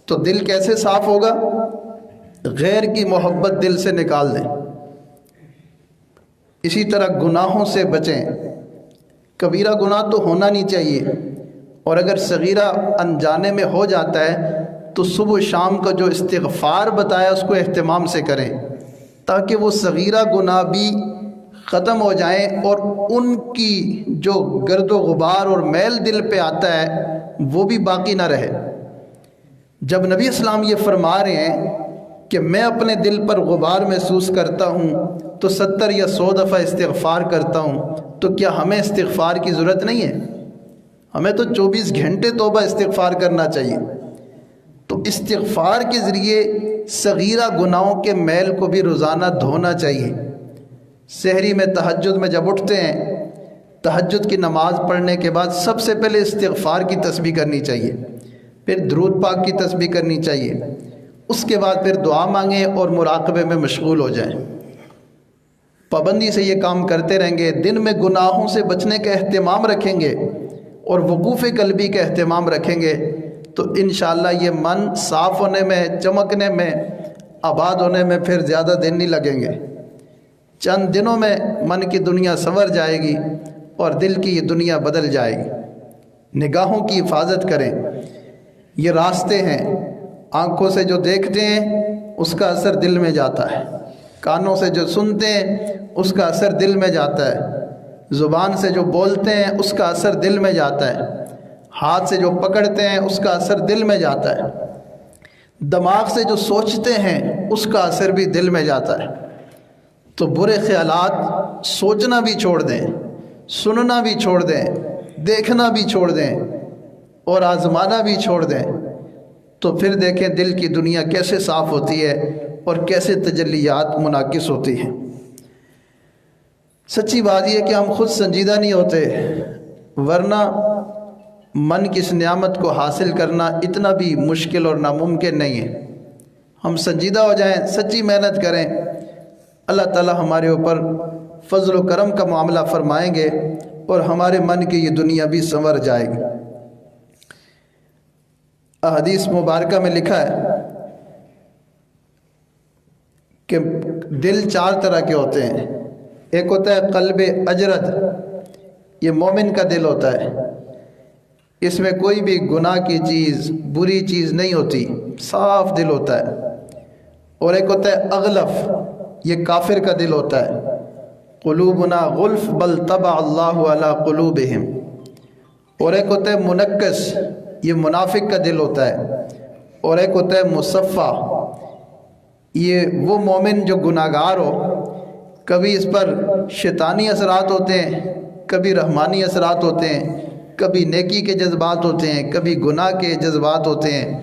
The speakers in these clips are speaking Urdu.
تو دل کیسے صاف ہوگا؟ غیر کی محبت دل سے نکال دیں۔ اسی طرح گناہوں سے بچیں۔ کبیرہ گناہ تو ہونا نہیں چاہیے، اور اگر صغیرہ انجانے میں ہو جاتا ہے تو صبح و شام کا جو استغفار بتایا اس کو اہتمام سے کریں، تاکہ وہ صغیرہ گناہ بھی ختم ہو جائیں اور ان کی جو گرد و غبار اور میل دل پہ آتا ہے وہ بھی باقی نہ رہے۔ جب نبی اسلام یہ فرما رہے ہیں کہ میں اپنے دل پر غبار محسوس کرتا ہوں تو 70 یا 100 دفعہ استغفار کرتا ہوں، تو کیا ہمیں استغفار کی ضرورت نہیں ہے؟ ہمیں تو 24 گھنٹے توبہ استغفار کرنا چاہیے۔ تو استغفار کے ذریعے صغیرہ گناہوں کے میل کو بھی روزانہ دھونا چاہیے۔ سحری میں تہجد میں جب اٹھتے ہیں، تہجد کی نماز پڑھنے کے بعد سب سے پہلے استغفار کی تسبیح کرنی چاہیے، پھر درود پاک کی تسبیح کرنی چاہیے، اس کے بعد پھر دعا مانگیں اور مراقبے میں مشغول ہو جائیں۔ پابندی سے یہ کام کرتے رہیں گے، دن میں گناہوں سے بچنے کا اہتمام رکھیں گے اور وقوف قلبی کا اہتمام رکھیں گے، تو انشاءاللہ یہ من صاف ہونے میں، چمکنے میں، آباد ہونے میں پھر زیادہ دن نہیں لگیں گے۔ چند دنوں میں من کی دنیا سنور جائے گی اور دل کی یہ دنیا بدل جائے گی۔ نگاہوں کی حفاظت کریں۔ یہ راستے ہیں، آنکھوں سے جو دیکھتے ہیں اس کا اثر دل میں جاتا ہے، کانوں سے جو سنتے ہیں اس کا اثر دل میں جاتا ہے، زبان سے جو بولتے ہیں اس کا اثر دل میں جاتا ہے، ہاتھ سے جو پکڑتے ہیں اس کا اثر دل میں جاتا ہے، دماغ سے جو سوچتے ہیں اس کا اثر بھی دل میں جاتا ہے۔ تو برے خیالات سوچنا بھی چھوڑ دیں، سننا بھی چھوڑ دیں، دیکھنا بھی چھوڑ دیں اور آزمانا بھی چھوڑ دیں، تو پھر دیکھیں دل کی دنیا کیسے صاف ہوتی ہے اور کیسے تجلیات منعکس ہوتی ہیں۔ سچی بات یہ کہ ہم خود سنجیدہ نہیں ہوتے، ورنہ من کی اس نعمت کو حاصل کرنا اتنا بھی مشکل اور ناممکن نہیں ہے۔ ہم سنجیدہ ہو جائیں، سچی محنت کریں، اللہ تعالیٰ ہمارے اوپر فضل و کرم کا معاملہ فرمائیں گے اور ہمارے من کی یہ دنیا بھی سنور جائے گی۔ احادیث مبارکہ میں لکھا ہے کہ دل 4 طرح کے ہوتے ہیں۔ ایک ہوتا ہے قلب اجرد، یہ مومن کا دل ہوتا ہے، اس میں کوئی بھی گناہ کی چیز، بری چیز نہیں ہوتی، صاف دل ہوتا ہے۔ اور ایک ہوتا ہے اغلف، یہ کافر کا دل ہوتا ہے، قلوبنا غلف بل طبع اللہ علی قلوبہم۔ اور ایک ہوتا ہے منکس، یہ منافق کا دل ہوتا ہے۔ اور ایک ہوتا ہے مصفہ، یہ وہ مومن جو گناہگار ہو، کبھی اس پر شیطانی اثرات ہوتے ہیں، کبھی رحمانی اثرات ہوتے ہیں، کبھی نیکی کے جذبات ہوتے ہیں، کبھی گناہ کے جذبات ہوتے ہیں،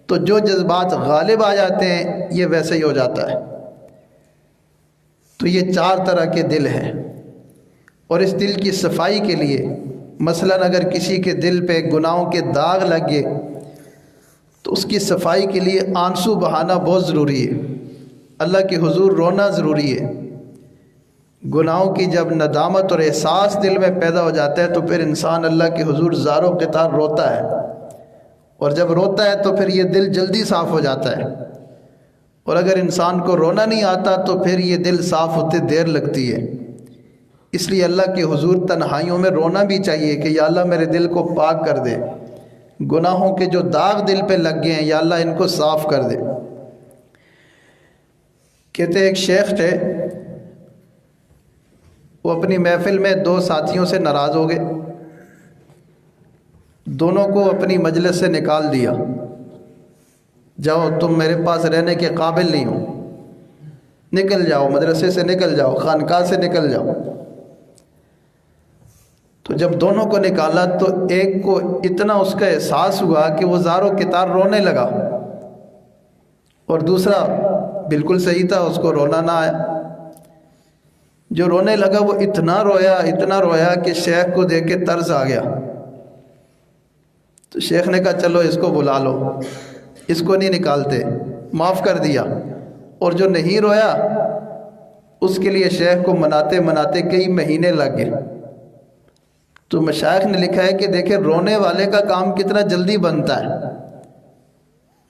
تو جو جذبات غالب آ جاتے ہیں یہ ویسے ہی ہو جاتا ہے۔ تو یہ 4 طرح کے دل ہیں، اور اس دل کی صفائی کے لیے مثلاً اگر کسی کے دل پہ گناہوں کے داغ لگ گئے تو اس کی صفائی کے لیے آنسو بہانا بہت ضروری ہے، اللہ کے حضور رونا ضروری ہے۔ گناہوں کی جب ندامت اور احساس دل میں پیدا ہو جاتا ہے تو پھر انسان اللہ کے حضور زار و قطار روتا ہے، اور جب روتا ہے تو پھر یہ دل جلدی صاف ہو جاتا ہے۔ اور اگر انسان کو رونا نہیں آتا تو پھر یہ دل صاف ہوتے دیر لگتی ہے۔ اس لیے اللہ کے حضور تنہائیوں میں رونا بھی چاہیے کہ یا اللہ میرے دل کو پاک کر دے، گناہوں کے جو داغ دل پہ لگ گئے ہیں یا اللہ ان کو صاف کر دے۔ کہتے ہیں ایک شیخ تھے، وہ اپنی محفل میں 2 ساتھیوں سے ناراض ہو گئے، دونوں کو اپنی مجلس سے نکال دیا، جاؤ تم میرے پاس رہنے کے قابل نہیں ہو، نکل جاؤ، مدرسے سے نکل جاؤ، خانقاہ سے نکل جاؤ۔ تو جب دونوں کو نکالا تو ایک کو اتنا اس کا احساس ہوا کہ وہ زار و قطار رونے لگا، اور دوسرا بالکل صحیح تھا، اس کو رونا نہ آیا۔ جو رونے لگا وہ اتنا رویا کہ شیخ کو دیکھ کے طرز آ گیا۔ تو شیخ نے کہا چلو اس کو بلا لو، اس کو نہیں نکالتے، معاف کر دیا۔ اور جو نہیں رویا اس کے لیے شیخ کو مناتے مناتے کئی مہینے لگ گئے۔ تو مشائخ نے لکھا ہے کہ دیکھیں رونے والے کا کام کتنا جلدی بنتا ہے،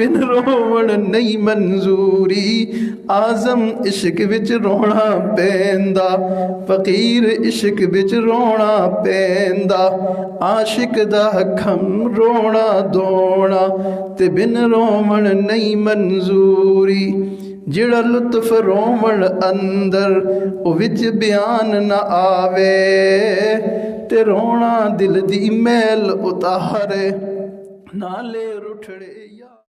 بن روون نہیں منظوری آزم عشق وچ رونا پیندا فقیر عشق وچ رونا پیندا عاشق دا کھم رونا دونا تے بن روون نہیں منظوری جڑا لطف رومن اندر او وچ بیان نہ آوے تے رونا دل دی میل اتارے نالے رٹھڑے